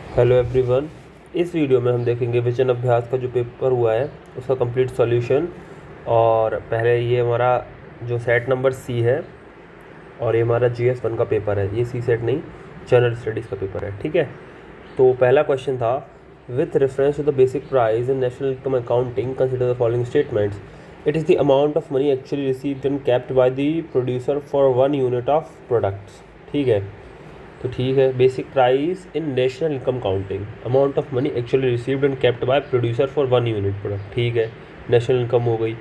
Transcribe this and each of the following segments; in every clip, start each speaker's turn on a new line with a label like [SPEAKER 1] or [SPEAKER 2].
[SPEAKER 1] Hello everyone. इस video में हम देखेंगे विजन अभ्यास का जो पेपर हुआ है उसका कंप्लीट सॉल्यूशन। और पहले ये हमारा जो सेट नंबर सी है और ये हमारा GS1 का पेपर है, ये सी सेट नहीं, जनरल स्टडीज़ का पेपर है। ठीक है, तो पहला क्वेश्चन था, with reference to the basic price in national income accounting consider the following statements. It is the amount of money actually received and kept by the producer for 1 unit of products. ठीक है, तो ठीक है, basic price in national income counting, amount of money actually received and kept by producer for 1 unit product. ठीक है, national income हो गई।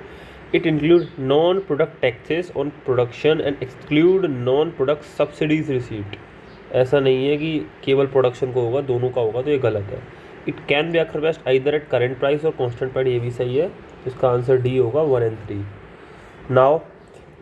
[SPEAKER 1] It include non product taxes on production and exclude non product subsidies received. ऐसा नहीं है कि केवल production को होगा, दोनों का होगा, तो ये गलत है। It can be occur best either eight current price और कॉन्स्टेंट प्राइस, ये भी सही है। इसका आंसर डी होगा 1 and 3। Now,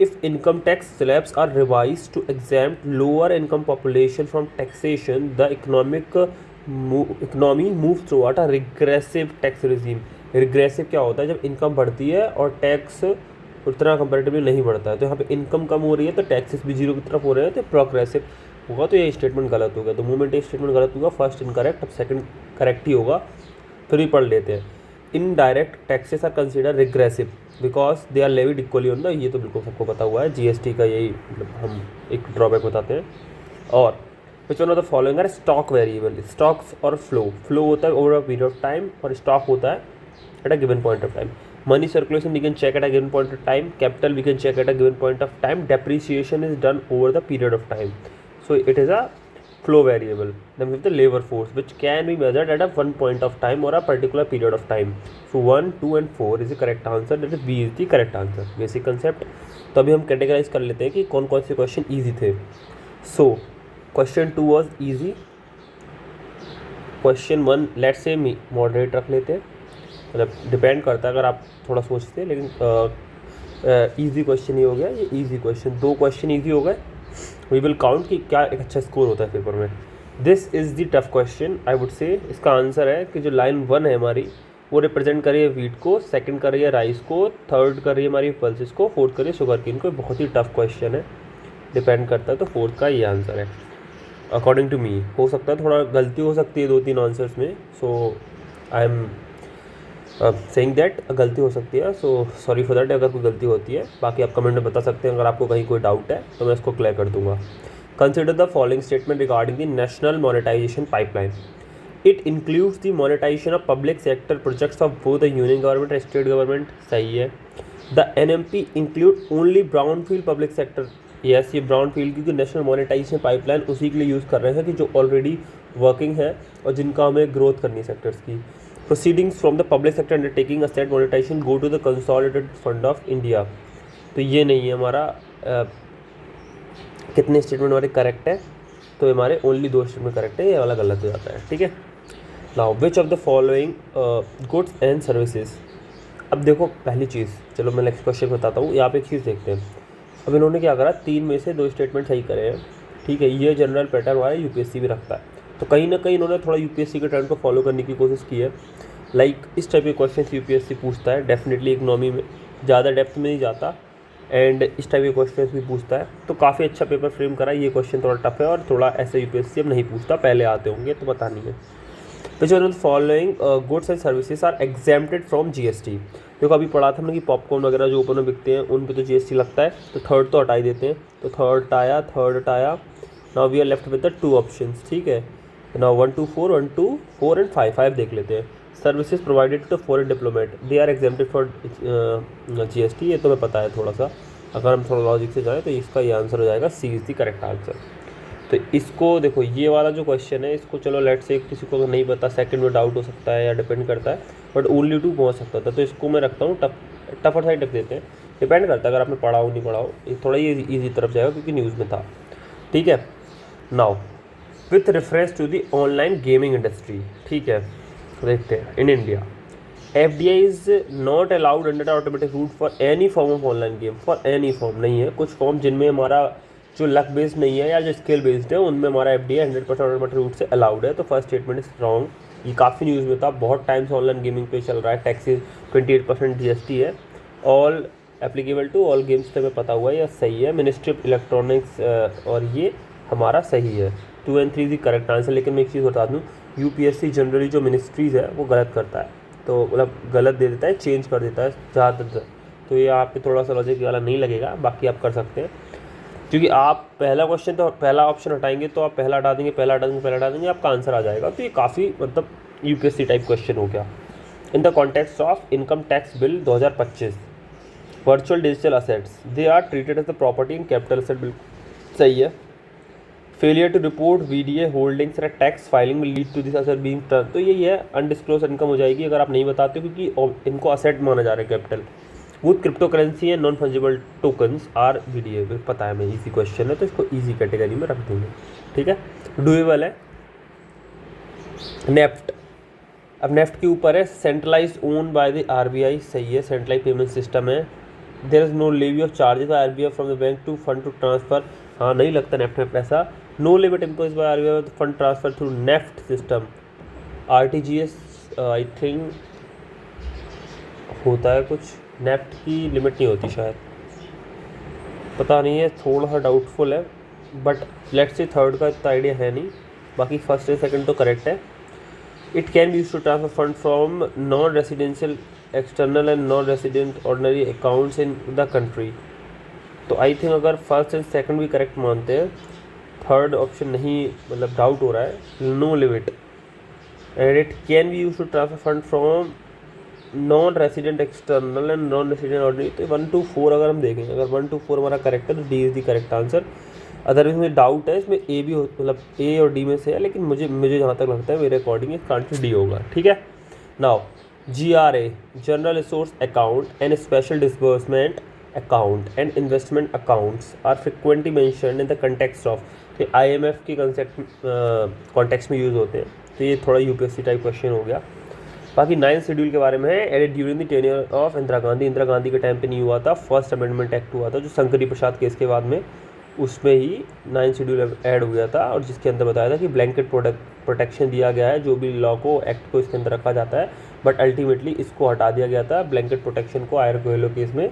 [SPEAKER 1] if income tax slabs are revised to exempt lower income population from taxation, the economy moves toward a regressive tax regime। Regressive क्या होता है? जब इनकम बढ़ती है और टैक्स उतना कंपेरेटिवली नहीं बढ़ता है। तो यहाँ पे इनकम कम हो रही है तो टैक्सेस भी जीरो की तरफ हो रहे हैं, तो प्रोग्रेसिव होगा। तो ये स्टेटमेंट गलत हो गया। तो मोमेंट ये स्टेटमेंट गलत होगा, फर्स्ट इनकरेक्ट, अब सेकंड करेक्ट ही होगा। फिर भी पढ़ लेते हैं। Indirect taxes are consider regressive because they are levied equally on the, ये तो बिल्कुल सबको पता हुआ है, GST का यही मतलब हम एक ड्रॉबैक बताते हैं। और which one of the following are stock variable. Stocks और फ्लो होता है over a period of time और स्टॉक होता है at a given point of time. Money circulation we can check at a given point of time, capital we can check at a given point of time, depreciation is done over the period of time. So it is a flow variable. Then we have the labor force which can be measured at a one point of time or a particular period of time. So 1, 2 and 4 is the correct answer, that is B is the correct answer. Basic concept। तो अभी हम categorise कर लेते हैं कि कौन कौन से क्वेश्चन ईजी थे। So question 2 was easy. Question 1 let's say moderate रख लेते हैं, मतलब डिपेंड करता है अगर आप थोड़ा सोचते हैं, लेकिन ईजी क्वेश्चन ही हो गया, ये ईजी क्वेश्चन। 2 क्वेश्चन ईजी हो गए। वी विल काउंट कि क्या एक अच्छा स्कोर होता है पेपर में। This is the tough question I would से। इसका आंसर है कि जो लाइन 1 है हमारी वो रिप्रेजेंट कर रही है वीट को, सेकंड कर रही है राइस को, थर्ड कर रही है हमारी पल्सेस को, फोर्थ कर रही है शुगर केन को। बहुत ही टफ क्वेश्चन है, डिपेंड करता है। तो फोर्थ का ये आंसर है अकॉर्डिंग टू मी। हो सकता है थोड़ा गलती हो सकती है 2-3 आंसर्स में, सो आई एम सेइंग दैट गलती हो सकती है। सो सॉरी फॉर दैट अगर कोई गलती होती है। बाकी आप कमेंट में बता सकते हैं, अगर आपको कहीं कोई डाउट है तो मैं इसको क्लियर कर दूंगा। Consider the following statement regarding the national monetization pipeline. It includes the monetization of public sector projects of both the union government and state government. सही है। The NMP include only brownfield public sector. Yes, ये brownfield की जो national monetization pipeline उसी के लिए use कर रहे हैं कि जो ऑलरेडी वर्किंग है और जिनका हमें ग्रोथ करनी है सेक्टर्स की। Proceedings from the public sector undertaking a state monetization go to the consolidated fund of India। तो ये नहीं है हमारा कितने स्टेटमेंट हमारे करेक्ट है, तो हमारे ओनली 2 स्टेटमेंट करेक्ट है, ये वाला गलत हो जाता है। ठीक है। Now which of the following goods and services. अब देखो पहली चीज़, चलो मैं नेक्स्ट क्वेश्चन बताता हूँ। यहाँ पे एक चीज़ देखते हैं। अब इन्होंने क्या करा, 3 में से 2 स्टेटमेंट सही करे हैं। ठीक है, ये जनरल पैटर्न हमारा UPSC भी रखता है, तो कहीं ना कहीं इन्होंने थोड़ा UPSC के ट्रेंड को फॉलो करने की कोशिश की है। लाइक इस टाइप के क्वेश्चन UPSC पूछता है, डेफिनेटली इकोनॉमी में ज़्यादा डेप्थ में नहीं जाता, एंड इस टाइप के क्वेश्चन भी पूछता है। तो काफ़ी अच्छा पेपर फ्रेम करा। ये क्वेश्चन थोड़ा टफ है और थोड़ा ऐसे UPSC अब नहीं पूछता, पहले आते होंगे तो पता नहीं है। Which one of the following goods and services are exempted from GST। देखो अभी पढ़ा था हमने कि पॉपकॉर्न वगैरह जो ओपन में बिकते हैं उन पे तो GST लगता है, तो थर्ड तो हटा ही देते हैं। तो थर्ड हटाया। Now we are left with the 2 options. ठीक है, नाउ 1 to 4, 1 to 4 and 5 देख लेते हैं। Services provided to the foreign diplomat, they are exempted for GST। ये तो मैं पता है थोड़ा सा, अगर हम थोड़ा लॉजिक से जाएँ तो इसका ये आंसर हो जाएगा, C is the correct answer. तो इसको देखो, ये वाला जो क्वेश्चन है इसको चलो लेट से किसी को नहीं पता, सेकंड में डाउट हो सकता है या डिपेंड करता है, बट ओनली 2 पहुँच सकता था। तो इसको मैं रखता हूँ टफर साइड रख देते हैं, डिपेंड करता है अगर आपने पढ़ा हो नहीं पढ़ा हो। ये थोड़ा ये ईजी तरफ जाएगा क्योंकि न्यूज़ में था। ठीक है। Now with reference to the online gaming industry. ठीक है, देखते हैं। In India FDI is not allowed under automatic route for any form of online game. For any form नहीं है, कुछ फॉर्म जिनमें हमारा जो लक बेस्ड नहीं है या जो स्किल बेस्ड है उनमें हमारा FDI 100% ऑटोमेटिक रूट से अलाउड है। तो फर्स्ट स्टेटमेंट इज रॉन्ग। ये काफ़ी न्यूज़ में था, बहुत टाइम से ऑनलाइन गेमिंग पे चल रहा है। टैक्सेस 28% GST है, all applicable to all games पे पता हुआ है, या सही है। मिनिस्ट्री ऑफ इलेक्ट्रॉनिक्स और ये हमारा सही है। 2 and 3 इज करेक्ट आंसर। लेकिन मैं एक चीज़ बता दूँ, यूपीएससी जनरली जो मिनिस्ट्रीज़ है वो गलत करता है, तो मतलब गलत दे देता है, चेंज कर देता है ज़्यादातर। तो ये आप पे थोड़ा सा लॉजिक वाला नहीं लगेगा, बाकी आप कर सकते हैं, क्योंकि आप पहला क्वेश्चन तो पहला ऑप्शन हटाएंगे तो आप पहला हटा देंगे, पहला हटा देंगे, पहला हटा देंगे, आपका आंसर आ जाएगा। तो ये काफ़ी मतलब यूपीएससी टाइप क्वेश्चन हो गया। In the context of income tax bill 2025, virtual digital assets they are treated as the property in capital asset, बिल्कुल सही है। Failure to report VDA holdings at tax filing में lead to this asset being turn, तो यही है undisclosed income हो जाएगी अगर आप नहीं बताते हो, क्योंकि इनको असेट माना जा रहा है capital. With cryptocurrency and non fungible tokens are VDA, पता है मैं इजी क्वेश्चन है तो इसको इजी कैटेगरी में रख देंगे, ठीक है। डुएबल है। नेफ्ट, अब नेफ्ट के ऊपर है centralize owned by the RBI, सही है, सेंट्रलाइज पेमेंट सिस्टम है। There is no levy of charges by RBI from the bank to fund to transfer, हाँ नहीं लगता नेफ्ट में पैसा। No limit impose by RBI fund transfer through NEFT system, RTGS I think होता है कुछ, NEFT की लिमिट नहीं होती शायद, पता नहीं है, थोड़ा सा डाउटफुल है, बट लेट्स से थर्ड का इतना आइडिया है नहीं, बाकी फर्स्ट एंड सेकंड तो करेक्ट है। It can be used to transfer fund from non residential external and non resident ordinary accounts in the country, तो आई थिंक अगर फर्स्ट एंड सेकंड भी करेक्ट मानते हैं, थर्ड ऑप्शन नहीं, मतलब doubt हो रहा है। No limit and it can be used to transfer fund from non resident external and non resident ordinary, तो 1 to 4 अगर हम देखें, अगर 1 to 4 हमारा करेक्ट है तो D is the correct answer. Otherwise में डाउट है इसमें ए भी हो, मतलब ए और डी में से है, लेकिन मुझे जहाँ तक लगता है मेरे अकॉर्डिंग इसका आंसर डी होगा, ठीक है। Now GRA general resource account and special disbursement account and investment accounts are frequently mentioned in the context of, तो IMF के कंसेप्ट कॉन्टेक्स्ट में यूज़ होते हैं, तो ये थोड़ा यूपीएससी टाइप क्वेश्चन हो गया। बाकी 9th शेड्यूल के बारे में है, added during the tenure of Indira Gandhi, Indira Gandhi के टाइम पे नहीं हुआ था, फर्स्ट अमेंडमेंट एक्ट हुआ था जो शंकरी प्रसाद केस के बाद में, उसमें ही 9th शेड्यूल ऐड हो गया था, और जिसके अंदर बताया था कि ब्लैंकेट प्रोटेक्शन दिया गया है जो भी लॉ को, एक्ट को इसके अंदर रखा जाता है, बट अल्टीमेटली इसको हटा दिया गया था ब्लैंकेट प्रोटेक्शन को आयर कोहेलो केस में,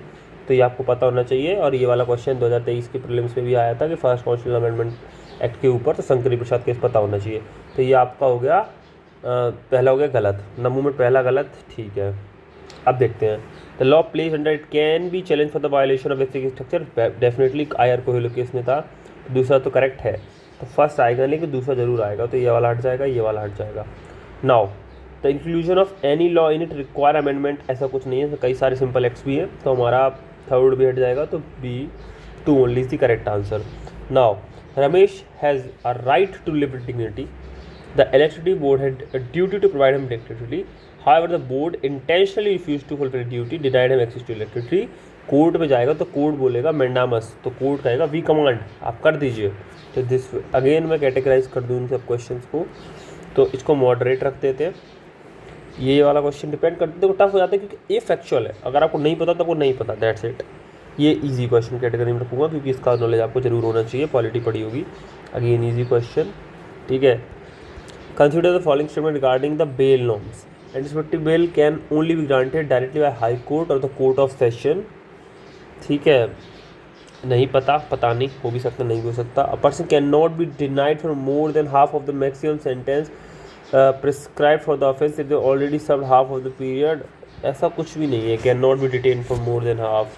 [SPEAKER 1] तो ये आपको पता होना चाहिए। और ये वाला क्वेश्चन 2023 के प्रीलिम्स में भी आया था कि फर्स्ट कॉन्स्टिट्यूशनल अमेंडमेंट एक्ट के ऊपर, तो शंकरी प्रसाद केस पता होना चाहिए। तो ये आपका हो गया पहला हो गया गलत, नंबर में पहला गलत, ठीक है। अब देखते हैं, the law place under it can be challenge for the violation of basic structure, definitely I R Coelho case में था, दूसरा तो करेक्ट है, तो फर्स्ट आएगा लेकिन दूसरा जरूर आएगा, तो ये वाला हट जाएगा, ये वाला हट जाएगा। Now the inclusion of any law in it require amendment, ऐसा कुछ नहीं है, कई सारे सिंपल एक्ट्स भी हैं, तो हमारा थर्ड भी हट जाएगा, तो B2 only is the correct answer. Now Ramesh has a right to live with dignity, the electricity board had a duty to provide him electricity, however the board intentionally refused to fulfill duty, denied him access to electricity। Court में जाएगा तो court बोलेगा mandamus, तो court कहेगा we command, आप कर दीजिए। तो दिस अगेन मैं कैटेगराइज कर दूँ इन सब क्वेश्चंस को, तो इसको मॉडरेट रख देते हैं। ये वाला क्वेश्चन डिपेंड करते हैं, टफ हो जाता है क्योंकि ये फैक्चुअल है, अगर आपको नहीं पता तो आपको नहीं पता, दैट्स इट। ये इजी क्वेश्चन कैटेगरी में रखूँगा क्योंकि इसका नॉलेज आपको जरूर होना चाहिए, पॉलिटी पढ़ी होगी। अगेन ईजी क्वेश्चन, ठीक है। Consider the following statement regarding the bail norms. Anticipatory bail can only be granted directly by High Court or the Court of Session, ठीक है। नहीं पता, पता नहीं, हो भी सकता नहीं हो सकता। A person cannot be denied for more than half of the maximum sentence prescribed for the offence if they already served half of the period, ऐसा कुछ भी नहीं है, can not be detain for more than half,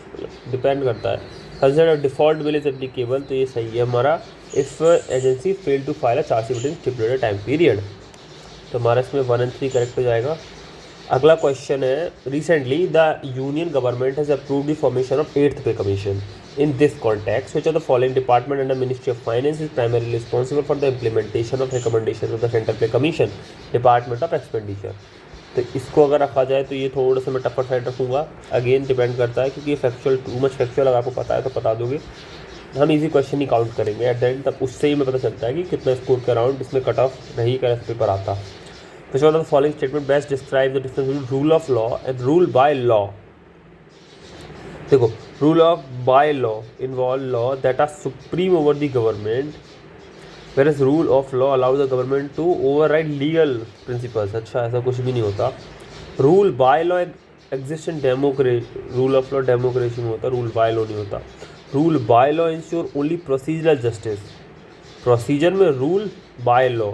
[SPEAKER 1] depend करता है। Consider default bail is applicable, तो ये सही है हमारा। If agency fail to file a chargesheet within stipulated time period, तो हमारा इसमें 1 और 3 करेक्ट हो जाएगा। अगला क्वेश्चन है, recently the union government has approved the formation of 8th पे commission. In this context, which of the following department under Ministry of Finance is primarily responsible for the implementation of recommendations of the Central Pay Commission? Department of Expenditure। तो इसको अगर रखा जाए तो ये थोड़ा सा मैं टप्पर साइड रखूँगा, अगेन डिपेंड करता है क्योंकि ये फैक्चुअल, टू मच फैक्चुअल, अगर आपको पता है तो बता दोगे, हम इजी क्वेश्चन ही काउंट करेंगे एट द एंड, तब उससे ही हमें पता चलता है कि कितना स्कोर के अराउंड इसमें कट ऑफ नहीं कर पेपर आता। Which one of the following statement best describes the difference between rule of law and rule by law? देखो, rule of by law involve law that are supreme over the government, whereas rule of law allows the government to override legal principles। अच्छा, ऐसा कुछ भी नहीं होता। Rule by law exist in democracy, rule of law democracy में होता, rule by law नहीं होता। Rule by law ensure only procedural justice, procedure में रूल बाय लॉ,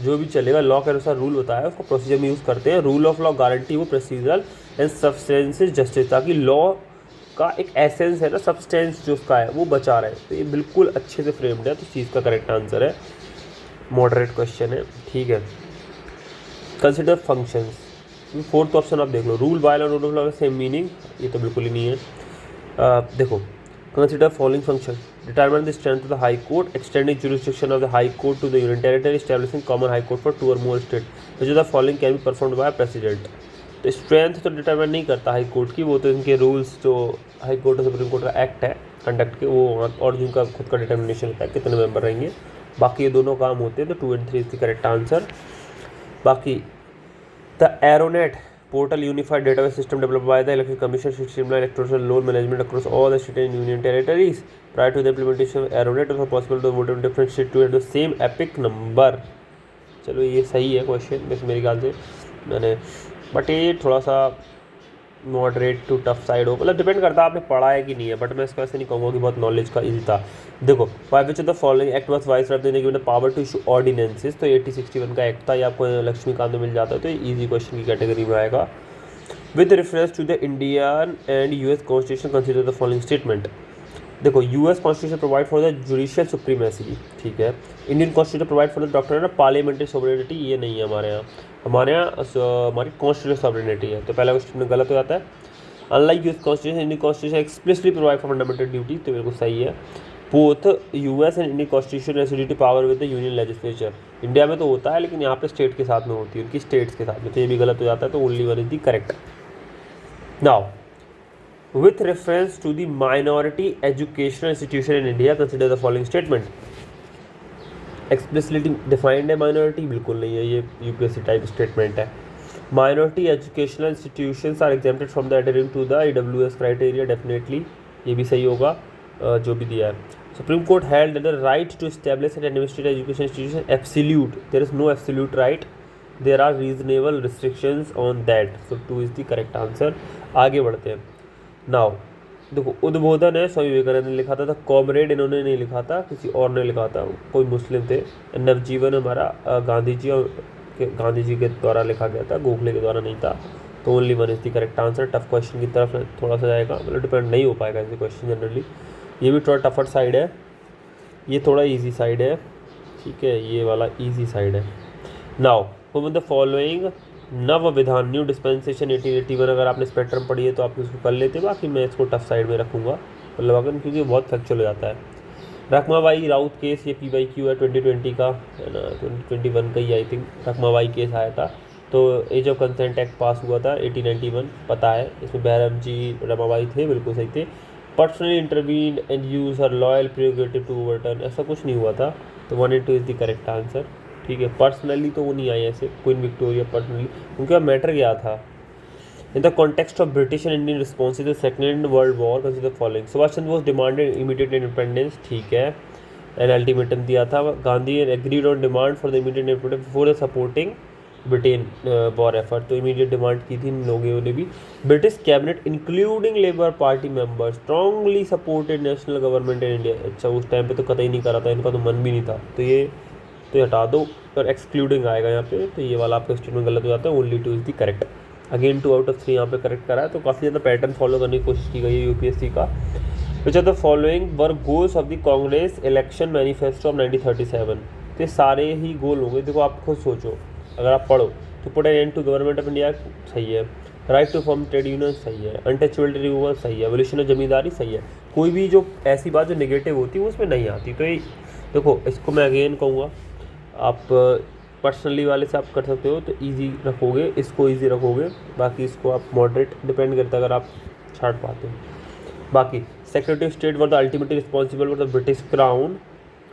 [SPEAKER 1] जो भी चलेगा लॉ के अनुसार रूल बताया उसको प्रोसीजर में यूज़ करते हैं। रूल ऑफ लॉ गारंटी वो प्रोसीजरल एंड सब्सटेंसेस जस्टिस, ताकि लॉ का एक एसेंस है ना, सब्सटेंस जो उसका है वो बचा रहे। तो ये बिल्कुल अच्छे से फ्रेम्ड है, तो इस चीज़ का करेक्ट आंसर है। मॉडरेट क्वेश्चन है, ठीक है। कंसिडर फंक्शंस, फोर्थ ऑप्शन आप देख लो, rule by law rule of law same meaning, ये तो बिल्कुल ही नहीं है। देखो, consider following function, determine the strength of the high court, extending jurisdiction of the high court to the union territory, establishing common high court for 2 और more state, which of the following can be performed by president. तो strength तो determine नहीं करता high court की, वो तो इनके rules जो हाई कोर्ट और सुप्रीम कोर्ट का एक्ट है कंडक्ट के, वो और जिनका खुद का डिटर्मिनेशन होता है कितने मेंबर रहेंगे, बाकी ये दोनों काम होते हैं। तो 2 और 3 इज द करेक्ट आंसर। बाकी the एरोनेट portal unified database system developed by the Election Commission should streamline electoral roll management across all the state and union territories. Prior to the implementation of Aeronet, it was possible to vote in different states to have the same epic number. चलो ये सही है question वैसे मेरे ख्याल से, मैंने but ये थोड़ा सा मॉडरेट टू टफ साइड हो, मतलब डिपेंड करता है आपने पढ़ा है कि नहीं है, बट मैं इसका ऐसे नहीं कहूँगा कि बहुत नॉलेज का इजी था। देखो, by which of the following act was vice देने given the power to issue ordinances, तो 8061 का एक्ट था, ये आपको लक्ष्मीकांत में मिल जाता है, तो ये ईजी क्वेश्चन की कैटेगरी में आएगा। With reference to the Indian and US constitution consider the following statement. देखो, US constitution provide for the judicial supremacy, ठीक है। Indian constitution provide for the doctrine of parliamentary sovereignty, ये नहीं है हमारे यहाँ, हमारे यहाँ हमारी कॉन्स्टिट्यूशनल सोवरेनिटी है, तो पहला क्वेश्चन में गलत हो जाता है। Unlike US constitution, Indian constitution explicitly provide for fundamental duty, तो बिल्कुल सही है। Both US and Indian constitution residuary power with the union legislature, India में तो होता है लेकिन यहाँ पे स्टेट के साथ में होती है, उनकी स्टेट्स के साथ में, तो ये भी गलत हो जाता है, तो only one is the correct. Now with reference to the minority educational institution in India, consider the following statement. Explicitly defined है minority, बिल्कुल नहीं है, ये यूपीएससी टाइप स्टेटमेंट है। Minority educational institutions are exempted from the adhering to the EWS criteria, definitely ये भी सही होगा जो भी दिया है। Supreme Court held that the right to establish and administrate education institution absolute, there is no absolute right, there are reasonable restrictions on that, so 2 is the correct answer। आगे बढ़ते हैं। नाउ देखो, उद्बोधन है स्वामी विवेकानंद ने लिखा था, कॉमरेड इन्होंने नहीं लिखा था, किसी और ने लिखा था, कोई मुस्लिम थे। नवजीवन हमारा गांधी जी के द्वारा लिखा गया था, गोखले के द्वारा नहीं था, तो only one is the correct answer. Tough question की तरफ थोड़ा सा जाएगा, मतलब डिपेंड नहीं हो पाएगा ऐसे क्वेश्चन जनरली, ये भी थोड़ा टफर साइड है, ये थोड़ा ईजी साइड है, ठीक है, ये वाला ईजी साइड है। नाउ द फॉलोइंग नव विधान न्यू डिस्पेंसेशन 1881, अगर आपने स्पेक्ट्रम पढ़ी है तो आप इसको कर लेते, बाकी मैं इसको टफ साइड में रखूँगा मतलब अगर, क्योंकि बहुत फैक्चुअल हो जाता है। रखमाबाई राउत केस, ये PYQ है 2020 का, है ना, 2021 का ही आई थिंक रखमाबाई केस आया था। तो age of consent act pass हुआ था 1891, पता है, इसमें बैरम जी रमाबाई थे, बिल्कुल सही थे। Personally intervene and use her loyal prerogative to overturn, ऐसा कुछ नहीं हुआ था, तो 1 and 2 is the correct answer, ठीक है। पर्सनली तो वो नहीं आई ऐसे, क्वीन विक्टोरिया पर्सनली, उनका मैटर क्या था। In the context of British and Indian response to the second world war consider following. Subhash Chandra Bose demanded immediate independence, ठीक है, एंड अल्टीमेटम दिया था। Gandhi agreed on demand for the immediate independence before the supporting Britain war effort, तो immediate demand की थी इन लोगों ने भी। British cabinet including labour party members strongly supported national government in India, अच्छा उस टाइम पे तो कतई नहीं करा था, इनका तो मन भी नहीं था, तो ये हटा दो, और एक्सक्लूडिंग आएगा यहाँ पे, तो ये वाला आपका स्टेटमेंट गलत हो जाता है, only 2 is the correct. Again 2 out of 3 यहाँ पे करेक्ट करा है, तो काफ़ी ज़्यादा पैटर्न फॉलो करने की कोशिश की गई है यूपीएससी का। Which are the following were goals of the Congress election manifesto of 1937, तो ये सारे ही गोल होंगे। देखो आप खुद सोचो, अगर आप पढ़ो तो put an end to government of India सही है, right to form trade union सही है, अनटचेबिलिटी रिमूवल सही है, एवोल्यूशन ऑफ जमींदारी सही है, कोई भी जो ऐसी बात जो नेगेटिव होती है वो उसमें नहीं आती। तो ये देखो, इसको मैं अगेन कहूँगा, आप पर्सनली वाले से आप कर सकते हो तो इजी रखोगे, इसको इजी रखोगे, बाकी इसको आप मॉडरेट, डिपेंड करता है अगर आप छाट पाते हो। बाकी secretary of state were the ultimately responsible for the British crown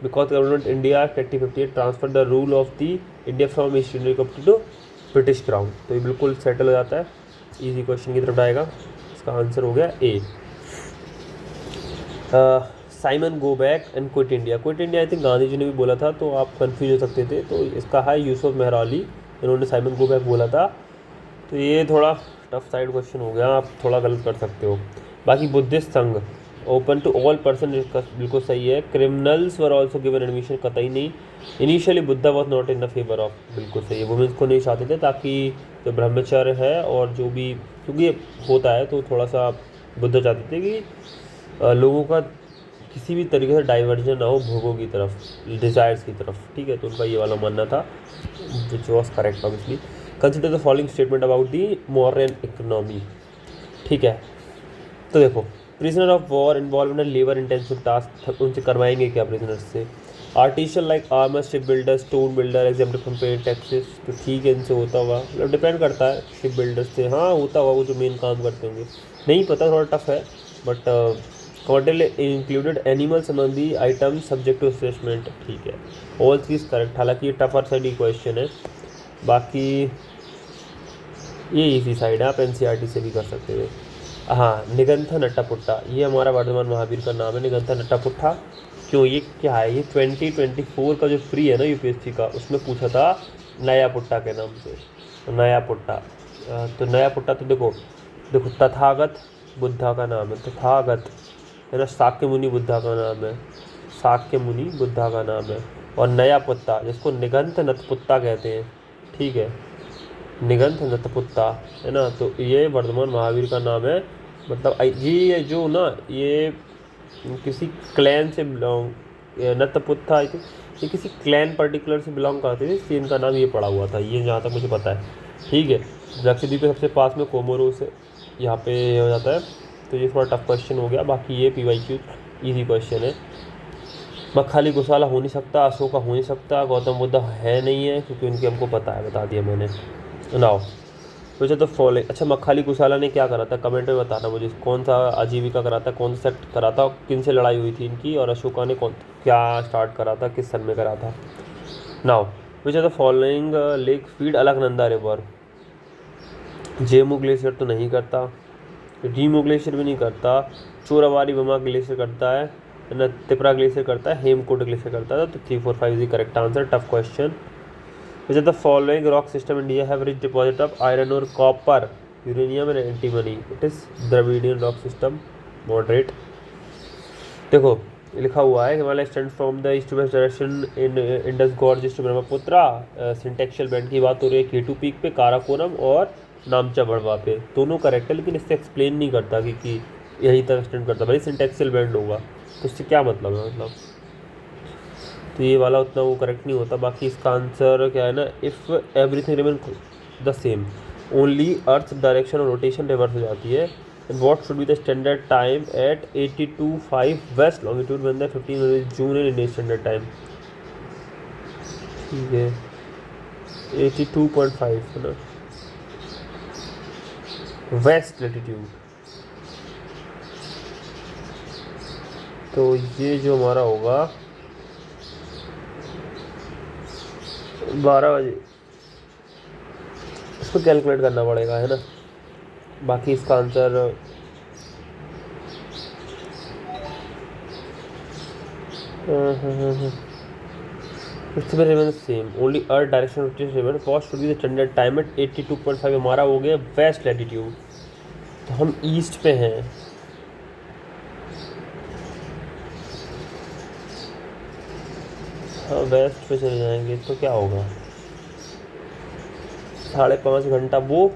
[SPEAKER 1] because government India 1958 transfer the rule of the India from East India company to British crown, तो ये बिल्कुल सेटल हो जाता है, ईजी क्वेश्चन की तरफ आएगा। इसका आंसर हो गया A. Simon go back and quit India, quit India I think Gandhi ji ने भी बोला था, तो आप कंफ्यूज हो सकते थे, तो इसका है यूसुफ मेहराली, इन्होंने साइमन गो बैक बोला था, तो ये थोड़ा टफ साइड क्वेश्चन हो गया, आप थोड़ा गलत कर सकते हो। बाकी बुद्धिस्ट संघ ओपन टू ऑल पर्सन, बिल्कुल सही है। Criminals were also given admission, कतई नहीं। Initially Buddha was not in the favour of, बिल्कुल सही है। वुमेन्स को नहीं चाहते थे ताकि जो ब्रह्मचर्य है और जो भी, क्योंकि ये होता है तो थोड़ा सा बुद्ध चाहते थे कि लोगों का किसी भी तरीके से डाइवर्जन ना हो भोगों की तरफ, डिज़ायर्स की तरफ, ठीक है। तो उनका ये वाला मानना था, which was correct obviously. Consider the following statement about the modern economy, ठीक है। तो देखो, prisoner of war involve in labour intensive task, उनसे करवाएंगे क्या प्रिजनर्स से? Artisans like armour, ship builder, stone builder, example from paid taxes, तो ठीक है इनसे होता होगा, मतलब डिपेंड करता है। शिप बिल्डर्स से हाँ होता होगा, वो जो मेन काम करते होंगे, नहीं पता, थोड़ा टफ है। But chordal included animals among the item subject to assessment, ठीक है। ऑल थ्री इज करेक्ट, हालांकि ये टफर साइड ही क्वेश्चन है, बाकी ये इजी साइड है, आप एनसीईआरटी से भी कर सकते थे। हाँ, निगंथा नट्टापुट्टा, ये हमारा वर्धमान महावीर का नाम है, निगंथा नट्टापुट्टा। क्यों, ये क्या है? ये 2024 का जो प्री है ना यूपीएससी का, उसमें पूछा था नया पुट्टा के नाम से, तो नया पुट्टा। तो नया पुट्टा, तो देखो देखो, तथागत बुद्धा का नाम है, तथागत है ना, शाक्य मुनि बुद्धा का नाम है, शाक्य मुनि बुद्धा का नाम है। और नया पुत्ता, जिसको निगंथ नतपुत्ता कहते हैं, ठीक है, निगंथ नतपुत्ता, है ना। तो ये वर्धमान महावीर का नाम है। मतलब ये जो ना, ये किसी क्लैन से बिलोंग, नतपुत्ता आई थी, ये किसी क्लैन पर्टिकुलर से बिलोंग करते थे, इसलिए इनका नाम ये पड़ा हुआ था, ये जहाँ तक मुझे पता है, ठीक है। लक्षद्वीप के सबसे पास में कोमोरोस है, यहाँ पे हो जाता है। तो ये थोड़ा टफ क्वेश्चन हो गया, बाकी ये PYQ ईजी क्वेश्चन है। मखाली गोशाला हो नहीं सकता, अशोका हो नहीं सकता, गौतम बुद्ध है नहीं है, क्योंकि उनके हमको पता है, बता दिया मैंने। नाउ वैसे तो फॉलो, अच्छा मखाली गोशाला ने क्या करा था, कमेंट में बताना मुझे, कौन सा आजीविका करा था, कौन सा सेक्ट करा था, किन से लड़ाई हुई थी इनकी, और अशोका ने कौन क्या स्टार्ट करा था, किस सन में करा था। Now which are the following lake feed Alaknanda river? Zemu glacier तो नहीं करता, रीमू ग्लेशियर भी नहीं करता, चोराबारी बमा ग्लेशियर करता है ना, तिपरा ग्लेशियर करता है, हेमकोट ग्लेशियर करता है। तो 3, 4, 5 is correct answer. Tough question. Which are the following rock system India have rich deposit of iron और copper, uranium and antimony? It is Dravidian rock system, moderate. देखो लिखा हुआ है, Himalaya stand from the east west direction in Indus gorge to Brahmaputra. Syntaxial band की बात हो रही है, केटू पीक पे, काराकोरम और नामचा बड़वा पे, दोनों करेक्ट है, लेकिन इससे एक्सप्लेन नहीं करता कि यहीं तक एक्सटेंड करता, भाई सिंटेक्शियल बैंड होगा, तो इससे क्या मतलब है, मतलब तो ये वाला उतना वो करेक्ट नहीं होता। बाकी इसका आंसर क्या है ना, if everything remain the same, only earth direction और रोटेशन रिवर्स हो जाती है। And what should be the standard time at 82.5 west longitude when the 15 June in Indian standard time, ठीक है, 82.5 है ना, वेस्ट लेटीट्यूड। तो ये जो हमारा होगा 12 बजे, इसको कैलकुलेट करना पड़ेगा, है ना। बाकी इसका आंसर पृथ्वी remain same, only earth direction rotation remain, what should be the standard time at 82.5, हमारा हो गया वेस्ट लैटिट्यूड, तो हम ईस्ट पे हैं। हाँ वेस्ट पे चले जाएंगे तो क्या होगा, 5.5 घंटा, वो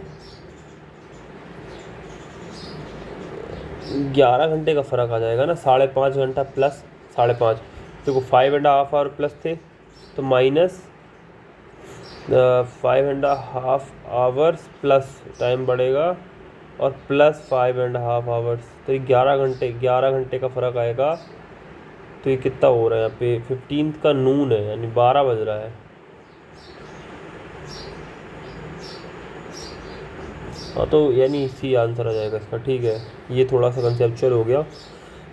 [SPEAKER 1] 11 घंटे का फ़र्क आ जाएगा ना, 5.5 घंटा प्लस 5.5, देखो 5.5 आवर प्लस थे, तो माइनस 5.5 आवर्स प्लस टाइम बढ़ेगा, और प्लस 5.5 आवर्स, तो ये 11 घंटे का फ़र्क आएगा। तो ये कितना हो रहा है यहाँ पे, 15 का नून है, यानी 12 बज रहा है। हाँ तो यानी इसी आंसर आ जाएगा इसका, ठीक है। ये थोड़ा सा कंसेप्चुअल हो गया।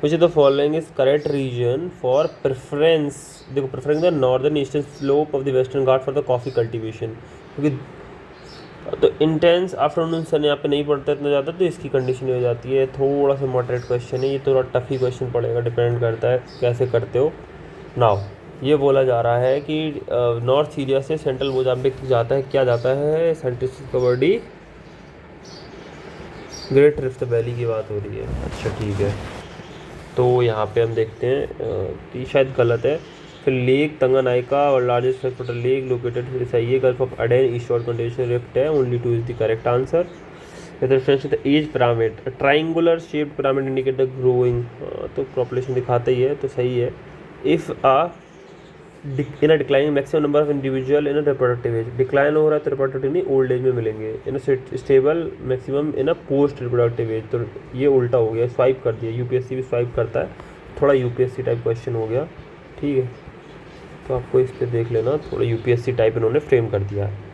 [SPEAKER 1] Which the following is correct reason for preference, देखो preferring the northern eastern slope of the western ghat for the coffee cultivation, क्योंकि तो इंटेंस आफ्टरनून सन यहाँ पे नहीं पड़ता इतना ज़्यादा, तो इसकी कंडीशन हो जाती है। थोड़ा सा मॉडरेट क्वेश्चन है ये, थोड़ा टफ ही क्वेश्चन पड़ेगा, डिपेंड करता है कैसे करते हो। नाउ ये बोला जा रहा है कि नॉर्थ सीरिया से सेंट्रल मोजाम्बिक जाता है, क्या जाता है, साइंटिस्ट कवर्डी ग्रेट रिफ्ट वैली की बात हो रही है, अच्छा ठीक है। तो यहाँ पे हम देखते हैं ये शायद गलत है। फिर लेक तंगानाइका और लार्जेस्ट फ्रेशवाटर लेक लोकेटेड, फिर सही है। Gulf of Aden eastern continental rift है, only 2 is the correct answer. With reference to the age pyramid, triangular shaped pyramid indicate the growing, तो पॉपुलेशन दिखाता ही है, तो सही है। If in a declining maximum number of individual in a reproductive age, decline हो रहा है तो रिप्रोडक्टिव नहीं ओल्ड एज में मिलेंगे। In stable maximum in a post reproductive age, तो ये उल्टा हो गया, स्वाइप कर दिया। यूपीएससी भी स्वाइप करता है, थोड़ा यूपीएससी टाइप क्वेश्चन हो गया, ठीक है। तो आपको इस पर देख लेना, थोड़ा यूपीएससी टाइप इन्होंने फ्रेम कर दिया है।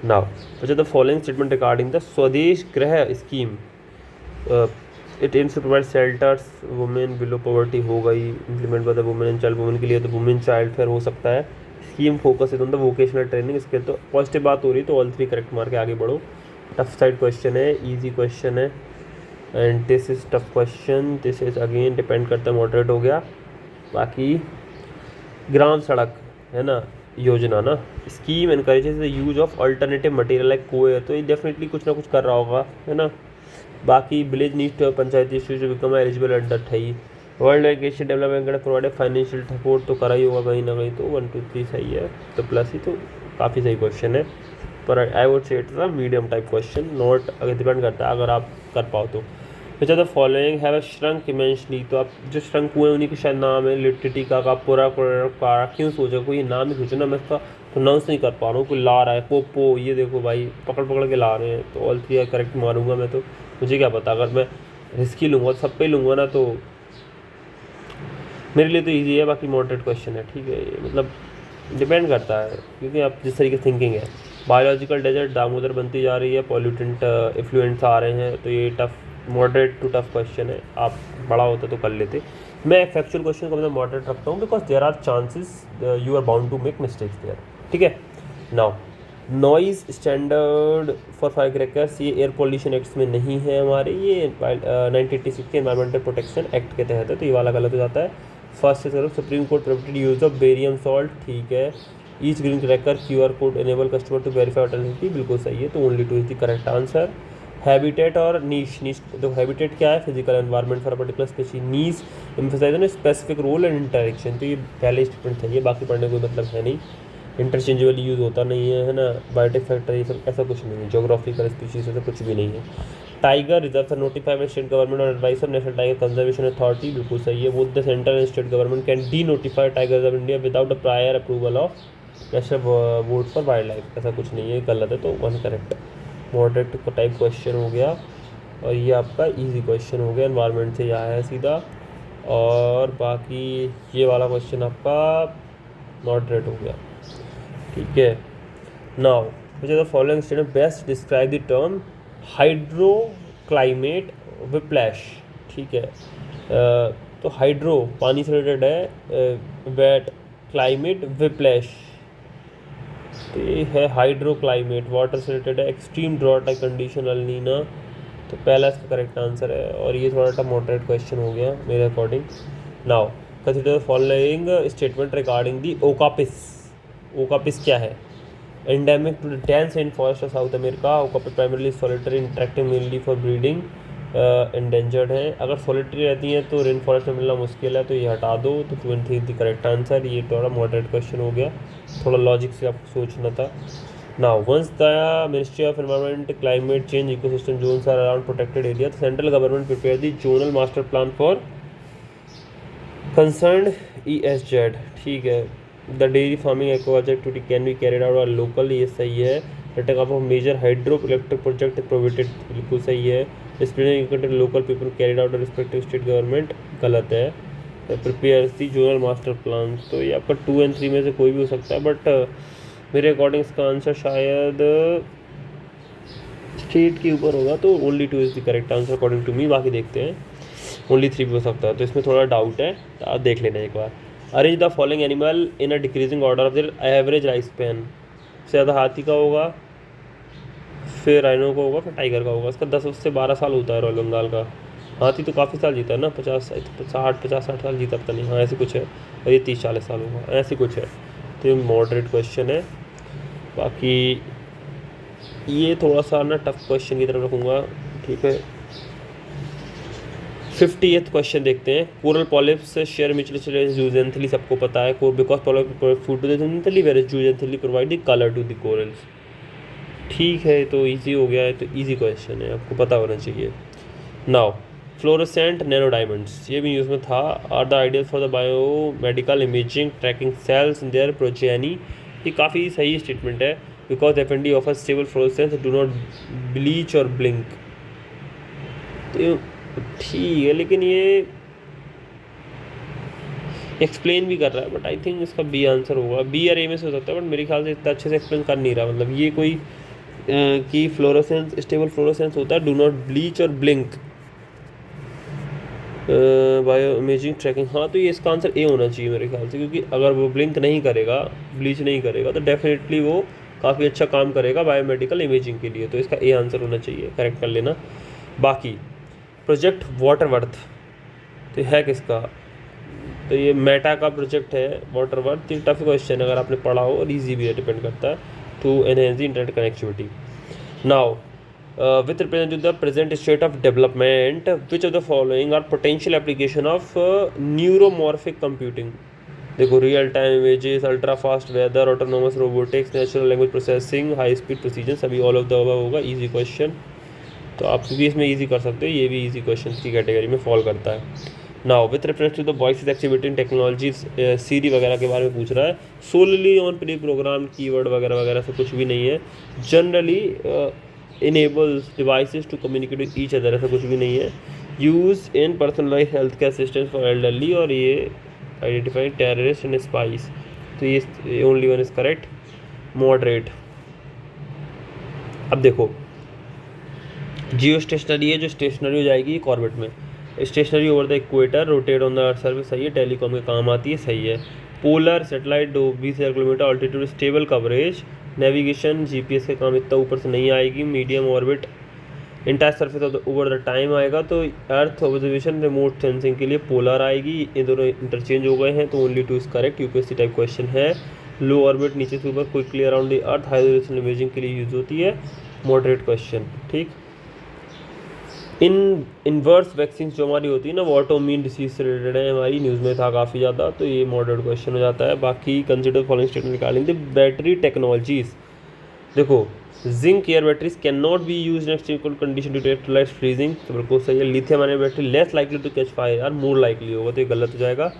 [SPEAKER 1] नाउ अच्छा, the following statement regarding the Swadesh Greh scheme, it aims to provide shelters women below poverty, हो गई। Implement by the women and child, women के लिए तो वुमेन चाइल्ड फेयर हो सकता है। स्कीम फोकस है ऑन द वोकेशनल ट्रेनिंग, इसके तो पॉजिटिव बात हो रही, तो ऑल 3 करेक्ट मार के आगे बढ़ो। टफ साइड क्वेश्चन है, ईजी क्वेश्चन है, and this is tough question, this is again depend करता है, मॉडरेट हो गया। बाकी ग्राम सड़क है ना योजना ना, scheme encourages the use of alternative material like कोय, तो ये डेफिनेटली कुछ ना कुछ कर रहा होगा, है ना। बाकी विलेज नीड्स टू पंचायती issues become eligible under 28, world education development provide financial support, तो करा ही होगा कहीं ना कहीं, तो 1 2 3 सही है, तो प्लस ही, तो काफ़ी सही क्वेश्चन है। पर I would say it's a medium type question, not, अगर डिपेंड करता है अगर आप कर पाओ तो। Which are the following have a shrunk immensely, तो आप जो श्रंक हुए उन्हीं के शायद नाम है। लिटरेटी का पूरा कारा, क्यों सोचा कोई नाम ही सोचो ना, मैं इसका प्रोनाउंस नहीं कर पा रहा हूँ, कोई ला रहा है पोपो, ये देखो भाई पकड़ पकड़ के ला रहे हैं, तो ऑल 3 करेक्ट मारूंगा मैं, तो मुझे क्या पता, अगर मैं रिस्की लूँगा तो सब पे लूँगा ना, तो मेरे लिए तो ईजी है। बाकी मॉडरेट क्वेश्चन है, ठीक है, मतलब डिपेंड करता है क्योंकि आप जिस तरीके से थिंकिंग है। बायोलॉजिकल डेजर्ट दामोदर बनती जा रही है, पॉल्यूटेंट इफ्लुएंट्स आ रहे हैं, तो ये tough, moderate to tough question है। आप बड़ा होता तो कर लेते। मैं फैक्चुअल क्वेश्चन को मैं मॉडरेट रखता हूँ because there are chances you are bound to make mistakes there, ठीक है। Now noise standard for fire crackers, ये एयर पॉल्यूशन एक्ट्स में नहीं है हमारे, ये 1986 के एनवायरमेंटल प्रोटेक्शन एक्ट के तहत है, तो ये वाला गलत हो जाता है। फर्स्ट से करो, supreme court prohibited use of barium salt, ठीक है। Each green cracker QR code enable customer to verify authenticity, बिल्कुल सही है, तो only 2 is the correct answer. Habitat और नीश, तो हैबिटेट क्या है, physical environment for a particular species, niche emphasise on specific role and interaction, तो ये पहले स्टेटमेंट था, ये बाकी पढ़ने कोई मतलब है नहीं, इंटरचेंजेबल यूज़ होता नहीं है ना। बायोटेक फैक्टर ये सब ऐसा कुछ नहीं है, जोग्राफिकल स्पीशीज ऐसा कुछ भी नहीं है। Tiger reserve are notified by state government और advice of national tiger conservation authority, बिल्कुल सही है। Both the central and state government can denotify tigers of India without a prior approval of national board for wildlife, ऐसा कुछ नहीं है, गलत है, तो 1 करेक्ट। मॉडरेट टाइप क्वेश्चन हो गया, और ये आपका इजी क्वेश्चन हो गया, एनवायरनमेंट से आया है सीधा। और बाकी ये वाला क्वेश्चन आपका मॉडरेट हो गया, ठीक है। Now which are the following statement best describe the term hydro climate whiplash, ठीक है। तो हाइड्रो पानी से रिलेटेड है, वेट क्लाइमेट विप्लैश, तो ये है हाइड्रो क्लाइमेट, वाटर से रिलेटेड है, एक्सट्रीम ड्रॉट लाइक कंडीशन अल नीना, तो पहला इसका करेक्ट आंसर है। और ये थोड़ा सा मॉडरेट क्वेश्चन हो गया मेरे according. Now consider the following statement regarding the okapis, okapis क्या है, endemic to the dense rain forest of south America, okapis primarily solitary interacting mainly for breeding, endangered हैं। अगर सॉलिटरी रहती हैं तो रेन फॉरेस्ट में मिलना मुश्किल है, तो ये हटा दो, तो 23 द करेक्ट आंसर। ये थोड़ा मॉडरेट क्वेश्चन हो गया, थोड़ा लॉजिक से आपको सोचना था। Now once the ministry of environment climate change ecosystem zones are around protected area, तो central government prepare the zonal master plan for concerned ESZ, ठीक है। The dairy farming aquaculture activity can be carried out local, ये सही है। Take off major hydro electric project prohibited, बिल्कुल सही है। Spring local people carried out respective state government, गलत है। Prepare the zonal master plan, तो ये आपका 2 और 3 में से कोई भी हो सकता है, बट मेरे अकॉर्डिंग इसका आंसर शायद स्टेट के ऊपर होगा, तो only 2 is the correct answer according to me. बाकी देखते हैं, ओनली 3 भी हो सकता है, तो इसमें थोड़ा डाउट है, तो आप देख लेना एक बार। Arrange the following animal in a decreasing order of their average life span, सबसे ज़्यादा हाथी का होगा, फिर राइनो का होगा, फिर टाइगर का होगा। इसका 10 से 12 साल होता है रॉयल बंगाल का। हाथी तो काफ़ी साल जीता है ना, 50-60 साल जीता, पता नहीं, हाँ ऐसे कुछ है। और ये 30-40 साल होगा, ऐसे कुछ है, तो ये मॉडरेट क्वेश्चन है। बाकी ये थोड़ा सा ना टफ क्वेश्चन की तरफ रखूँगा, ठीक है। 50th क्वेश्चन देखते हैं। Coral polyps share mutually zooxanthellae सबको पता है, because polyp food to the zooxanthellae where zooxanthellae provide the colour to the corals. ठीक है, तो इजी हो गया है, तो इजी क्वेश्चन है, आपको पता होना चाहिए। नाउ फ्लोरोसेंट नैनो डायमंड्स, ये भी न्यूज़ में था। Are the ideal for the biomedical imaging tracking cells in their progeny. ये काफ़ी सही स्टेटमेंट है। Because FND offer stable fluorescence do not bleach और ब्लिंक। तो ठीक है, लेकिन ये एक्सप्लेन भी कर रहा है, बट आई थिंक इसका बी आंसर होगा। बी या ए में से हो सकता है, बट मेरे ख्याल से इतना अच्छे से एक्सप्लेन कर नहीं रहा। मतलब ये कोई कि फ्लोरोसेंस स्टेबल फ्लोरोसेंस होता है, डू नॉट ब्लीच और ब्लिंक बायो इमेजिंग ट्रैकिंग। हाँ, तो ये इसका आंसर ए होना चाहिए मेरे ख्याल से, क्योंकि अगर वो ब्लिंक नहीं करेगा, ब्लीच नहीं करेगा, तो डेफिनेटली वो काफ़ी अच्छा काम करेगा बायोमेडिकल इमेजिंग के लिए। तो इसका ए आंसर होना चाहिए, करेक्ट कर लेना। बाकी प्रोजेक्ट वाटरवर्थ तो है किसका? तो ये मेटा का प्रोजेक्ट है वाटरवर्थ। ये टफ क्वेश्चन अगर आपने पढ़ा हो, और ईजी भी है, डिपेंड करता है। To enhance the internet connectivity. Now with represent to the present state of development, which of the following are potential application of neuromorphic computing? देखो, real time images, ultra fast weather, autonomous robotics, natural language processing, high speed precision, सभी all of the above होगा। Easy question, तो आप भी इसमें easy कर सकते हो, ये भी इजी क्वेश्चन की कैटेगरी में फॉल करता है। Now with reference to the voice activity technology, Siri वगैरह के बारे में पूछ रहा है। Solely on pre program keyword वगैरह वगैरह से कुछ भी नहीं है। Generally enables devices to communicate with each other, ऐसा कुछ भी नहीं है। Use in personalise health care assistance for elderly, और ये आइडेंटिफाई टेररिस्ट एंड स्पाइस। तो ये only one is correct. Moderate, अब देखो जियो स्टेशनरी है, जो स्टेशनरी हो जाएगी कॉर्बेट में। Stationary over the equator, rotate on the earth surface, सही है। टेलीकॉम के काम आती है, सही है। Polar satellite 20,000 kilometre altitude, stable coverage. Navigation GPS के काम इतना ऊपर से नहीं आएगी। Medium orbit, entire surface of the over the time आएगा। तो अर्थ ऑब्जर्वेशन रिमोट सेंसिंग के लिए पोलर आएगी। ये दोनों इंटरचेंज हो गए हैं, तो only two is correct. UPSC type question है। लो ऑर्बिट, नीचे से ऊपर, quickly around the earth, high resolution imaging के लिए यूज होती है। मॉडरेट क्वेश्चन, ठीक। इनवर्स वैक्सीन जो हमारी होती है ना, वो ऑटोइम्यून डिसीज से रिलेटेड है, हमारी न्यूज़ में था काफ़ी ज़्यादा, तो ये मॉडरेट क्वेश्चन हो जाता है। बाकी कंसिडर फॉलोइंग स्टेटमेंट निकालेंगे। बैटरी टेक्नोलॉजीज, देखो zinc air batteries can not be use in extreme condition due to electrolyte freezing, तो बिल्कुल सही है। Lithium ion battery less likely to catch fire, यार मोर लाइकली होगा, तो ये गलत हो जाएगा।